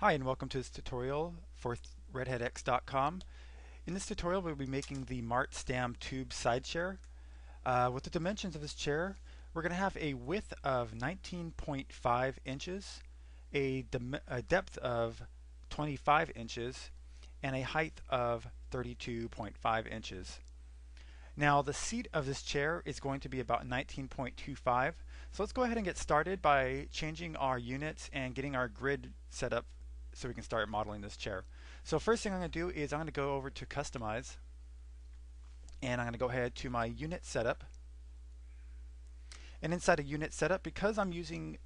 Hi and welcome to this tutorial for redhatx.com. In this tutorial we'll be making the Mart Stam tube side chair. With the dimensions of this chair, we're going to have a width of 19.5 inches, a depth of 25 inches, and a height of 32.5 inches. Now the seat of this chair is going to be about 19.25. So let's go ahead and get started by changing our units and getting our grid set up so we can start modeling this chair. So first thing I'm going to do is I'm going to go over to Customize, and I'm going to go ahead to my unit setup. And inside a unit setup, because I'm using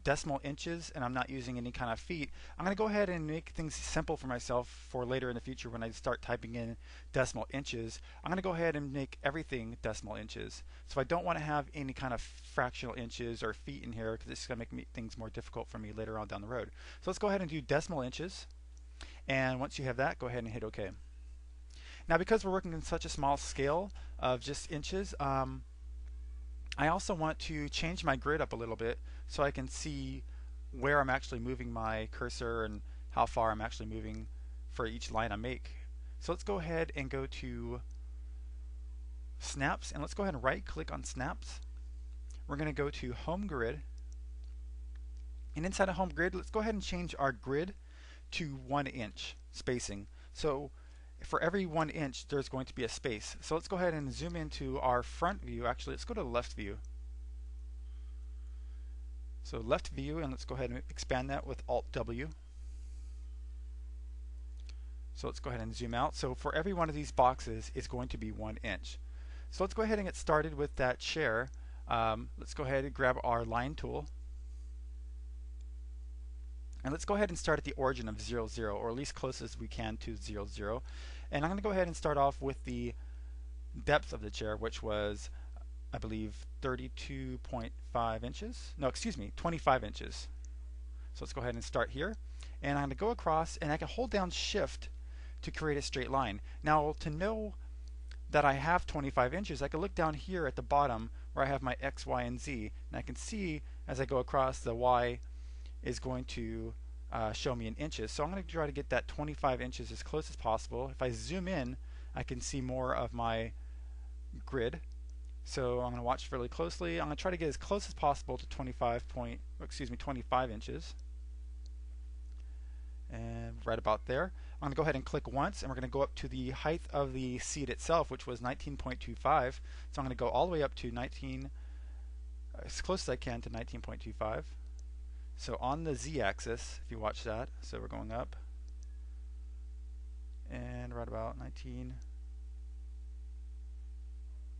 decimal inches and I'm not using any kind of feet, I'm going to go ahead and make things simple for myself for later in the future when I start typing in decimal inches. I'm going to go ahead and make everything decimal inches. So I don't want to have any kind of fractional inches or feet in here because it's going to make things more difficult for me later on down the road. So let's go ahead and do decimal inches. And once you have that, go ahead and hit OK. Now because we're working in such a small scale of just inches, I also want to change my grid up a little bit so I can see where I'm actually moving my cursor and how far I'm actually moving for each line I make. So let's go ahead and go to Snaps, and let's go ahead and right click on Snaps. We're going to go to Home Grid, and inside of Home Grid, let's go ahead and change our grid to 1 inch spacing. So for every 1 inch there's going to be a space. So let's go ahead and zoom into our front view. Actually, let's go to left view. So left view, and let's go ahead and expand that with Alt W. So let's go ahead and zoom out. So for every one of these boxes it's going to be 1 inch. So let's go ahead and get started with that chair. Let's go ahead and grab our line tool. And let's go ahead and start at the origin of 0, 0, or at least close as we can to 0, 0. And I'm going to go ahead and start off with the depth of the chair, which was, I believe, 32.5 inches. No, excuse me, 25 inches. So let's go ahead and start here. And I'm going to go across, and I can hold down Shift to create a straight line. Now, to know that I have 25 inches, I can look down here at the bottom where I have my X, Y, and Z. And I can see as I go across, the Y is going to show me in inches. So I'm going to try to get that 25 inches as close as possible. If I zoom in, I can see more of my grid. So I'm going to watch really closely. I'm going to try to get as close as possible to 25 inches. And right about there. I'm going to go ahead and click once, and we're going to go up to the height of the seat itself, which was 19.25. So I'm going to go all the way up to 19, as close as I can to 19.25. So on the Z-axis, if you watch that, so we're going up, and right about 19.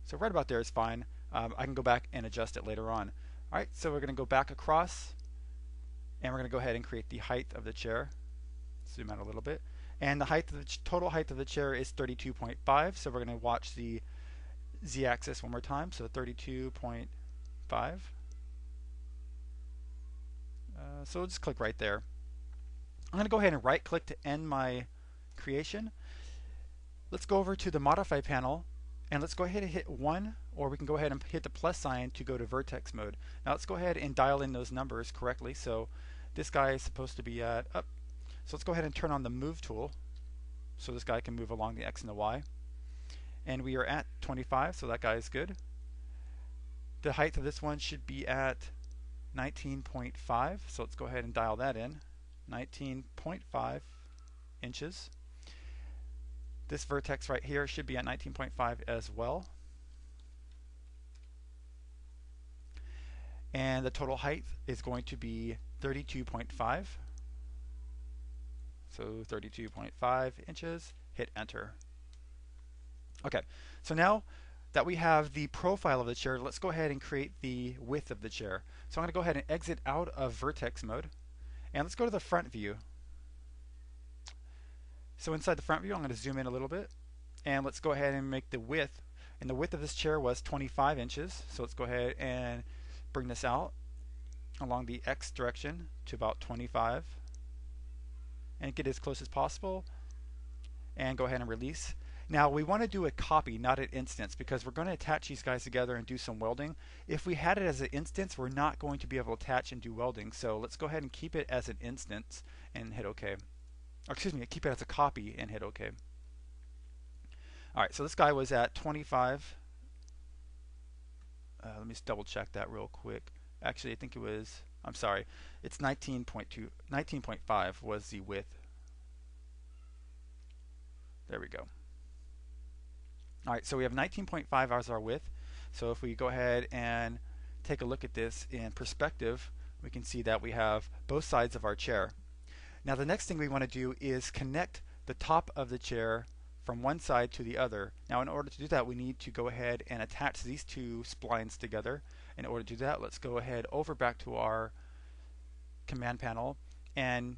So right about there is fine. I can go back and adjust it later on. Alright, so we're going to go back across, and we're going to go ahead and create the height of the chair. Zoom out a little bit. And the height of the total height of the chair is 32.5, so we're going to watch the Z-axis one more time, so 32.5. So we'll just click right there. I'm going to go ahead and right click to end my creation. Let's go over to the Modify panel, and let's go ahead and hit 1, or we can go ahead and hit the plus sign to go to vertex mode. Now let's go ahead and dial in those numbers correctly. So this guy is supposed to be at up. So let's go ahead and turn on the move tool so this guy can move along the X and the Y. And we are at 25, so that guy is good. The height of this one should be at 19.5, so let's go ahead and dial that in. 19.5 inches. This vertex right here should be at 19.5 as well. And the total height is going to be 32.5. So 32.5 inches, hit enter. Okay, so now that we have the profile of the chair, let's go ahead and create the width of the chair. So I'm going to go ahead and exit out of vertex mode, and let's go to the front view. So inside the front view, I'm going to zoom in a little bit, and let's go ahead and make the width. And the width of this chair was 25 inches, so let's go ahead and bring this out along the X direction to about 25, and get as close as possible, and go ahead and release. Now we want to do a copy, not an instance, because we're going to attach these guys together and do some welding. If we had it as an instance, we're not going to be able to attach and do welding. So let's go ahead and keep it as an instance and hit OK. Or excuse me, keep it as a copy and hit OK. Alright, so this guy was at 25. Let me just double check that real quick. Actually, I think it was, I'm sorry, it's 19.2, 19.5 was the width. There we go. Alright, so we have 19.5 as our width. So if we go ahead and take a look at this in perspective, we can see that we have both sides of our chair. Now the next thing we want to do is connect the top of the chair from one side to the other. Now in order to do that, we need to go ahead and attach these two splines together. In order to do that, let's go ahead over back to our command panel, and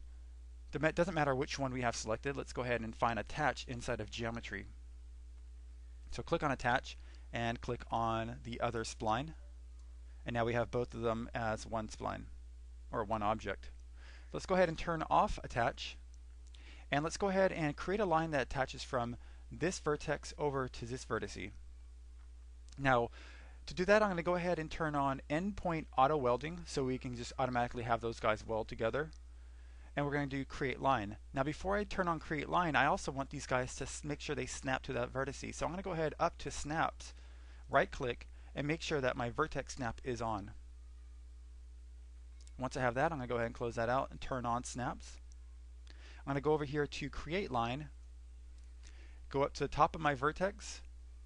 it doesn't matter which one we have selected. Let's go ahead and find attach inside of geometry. So click on attach and click on the other spline, and now we have both of them as one spline or one object. Let's go ahead and turn off attach, and let's go ahead and create a line that attaches from this vertex over to this vertice. Now to do that, I'm going to go ahead and turn on endpoint auto welding so we can just automatically have those guys weld together. And we're going to do create line. Now before I turn on create line, I also want these guys to make sure they snap to that vertice. So I'm going to go ahead up to snaps, right click, and make sure that my vertex snap is on. Once I have that, I'm going to go ahead and close that out and turn on snaps. I'm going to go over here to create line, go up to the top of my vertex,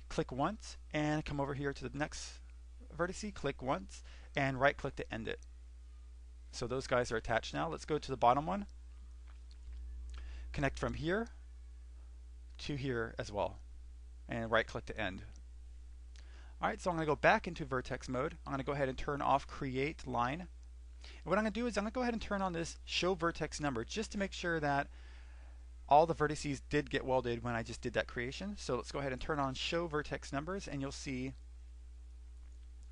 click once, and come over here to the next vertice, click once, and right click to end it. So those guys are attached now. Let's go to the bottom one. Connect from here to here as well. And right click to end. Alright, so I'm going to go back into vertex mode. I'm going to go ahead and turn off create line. And what I'm going to do is I'm going to go ahead and turn on this show vertex number just to make sure that all the vertices did get welded when I just did that creation. So let's go ahead and turn on show vertex numbers, and you'll see,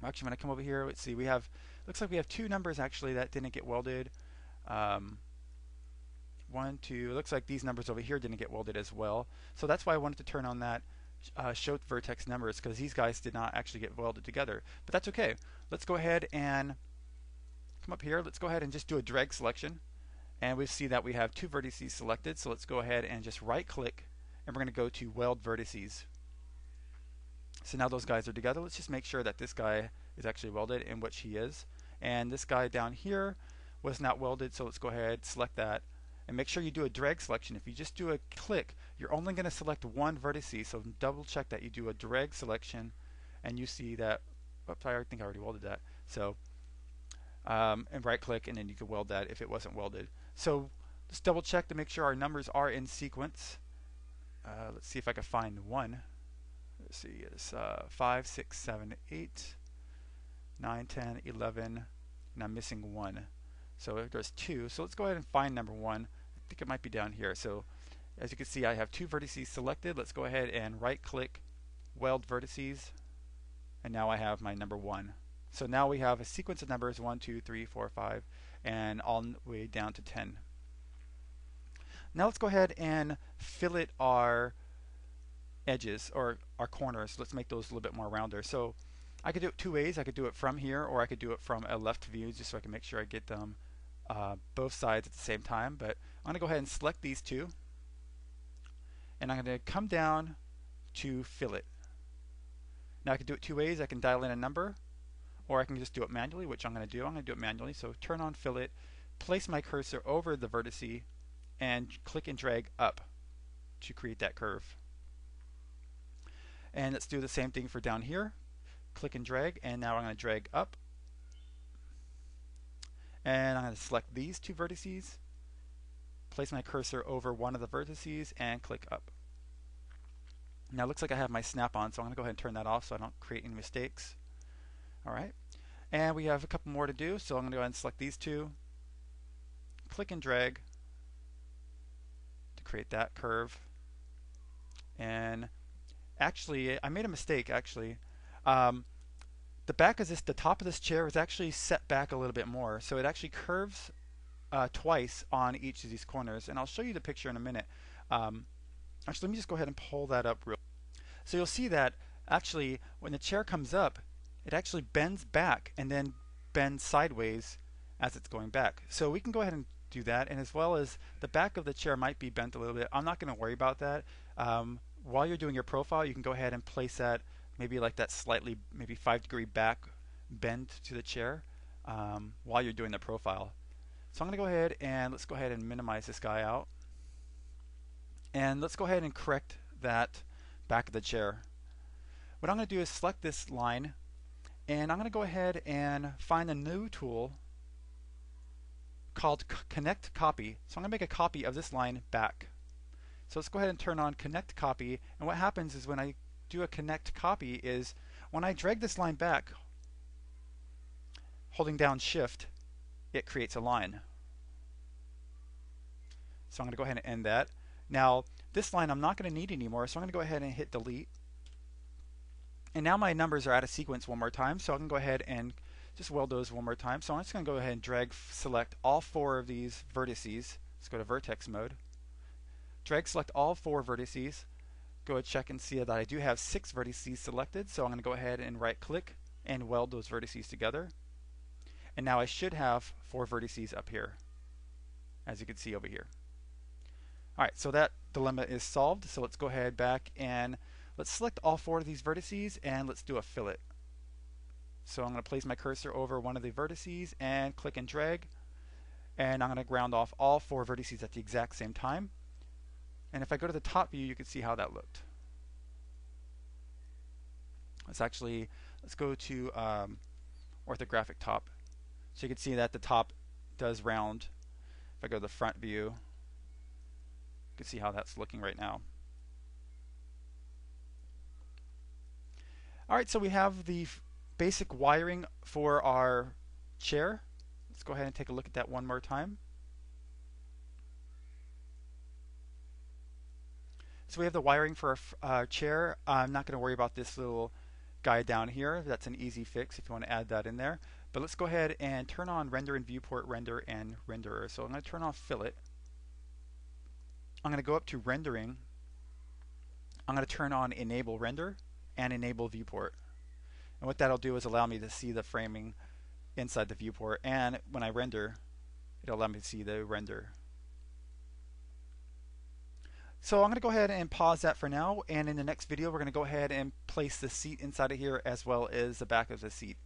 actually when I come over here, let's see, looks like we have two numbers actually that didn't get welded. 1, 2, it looks like these numbers over here didn't get welded as well. So that's why I wanted to turn on that show vertex numbers, because these guys did not actually get welded together. But that's okay. Let's go ahead and come up here. Let's go ahead and just do a drag selection. And we see that we have two vertices selected. So let's go ahead and just right click, and we're going to go to weld vertices. So now those guys are together. Let's just make sure that this guy is actually welded, in which he is. And this guy down here was not welded, so let's go ahead, select that, and make sure you do a drag selection. If you just do a click, you're only going to select one vertice, so double check that you do a drag selection, and you see that, oops, I think I already welded that. So, and right click, and then you can weld that if it wasn't welded. So let's double check to make sure our numbers are in sequence. Let's see if I can find one. Let's see, it's 5, 6, 7, 8, 9, 10, 11, and I'm missing 1. So there's 2. So let's go ahead and find number 1. I think it might be down here. So as you can see, I have two vertices selected. Let's go ahead and right click, weld vertices, and now I have my number 1. So now we have a sequence of numbers 1, 2, 3, 4, 5, and all the way down to 10. Now let's go ahead and fillet our edges or our corners. Let's make those a little bit more rounder. So I could do it two ways. I could do it from here, or I could do it from a left view, just so I can make sure I get them both sides at the same time. But I'm going to go ahead and select these two, and I'm going to come down to fillet. Now I can do it two ways. I can dial in a number, or I can just do it manually, which I'm going to do. I'm going to do it manually. So turn on fillet, place my cursor over the vertice, and click and drag up to create that curve. And let's do the same thing for down here. Click and drag, and now I'm going to drag up. And I'm going to select these two vertices, place my cursor over one of the vertices, and click up. Now it looks like I have my snap on, so I'm going to go ahead and turn that off so I don't create any mistakes. Alright, and we have a couple more to do, so I'm going to go ahead and select these two, click and drag to create that curve. And actually, I made a mistake actually. The back of the top of this chair is actually set back a little bit more, so it actually curves twice on each of these corners, and I'll show you the picture in a minute. Actually, let me just go ahead and pull that up real. So you'll see that actually when the chair comes up, it actually bends back and then bends sideways as it's going back. So we can go ahead and do that, and as well as the back of the chair might be bent a little bit. I'm not going to worry about that. While you're doing your profile, you can go ahead and place that maybe like that slightly, maybe 5-degree back bend to the chair while you're doing the profile. So I'm going to go ahead and let's go ahead and minimize this guy out. And let's go ahead and correct that back of the chair. What I'm going to do is select this line, and I'm going to go ahead and find a new tool called Connect Copy. So I'm going to make a copy of this line back. So let's go ahead and turn on Connect Copy, and what happens is when I do a Connect Copy is when I drag this line back, holding down Shift, it creates a line. So I'm going to go ahead and end that. Now, this line I'm not going to need anymore, so I'm going to go ahead and hit delete. And now my numbers are out of sequence one more time, so I can go ahead and just weld those one more time. So I'm just going to go ahead and drag select all 4 of these vertices. Let's go to vertex mode. Drag select all 4 vertices. Go and check and see that I do have 6 vertices selected, so I'm going to go ahead and right click and weld those vertices together. And now I should have 4 vertices up here, as you can see over here. Alright, so that dilemma is solved. So let's go ahead back and let's select all 4 of these vertices and let's do a fillet. So I'm going to place my cursor over one of the vertices and click and drag. And I'm going to ground off all 4 vertices at the exact same time. And if I go to the top view, you can see how that looked. Let's go to orthographic top. So you can see that the top does round. If I go to the front view, you can see how that's looking right now. Alright, so we have the basic wiring for our chair. Let's go ahead and take a look at that one more time. So we have the wiring for our chair. I'm not going to worry about this little guy down here. That's an easy fix if you want to add that in there. But let's go ahead and turn on render and viewport render and renderer. So I'm going to turn off fillet. I'm going to go up to rendering. I'm going to turn on enable render and enable viewport. And what that'll do is allow me to see the framing inside the viewport, and when I render, it'll allow me to see the render. So I'm going to go ahead and pause that for now, and in the next video we're going to go ahead and place the seat inside of here as well as the back of the seat.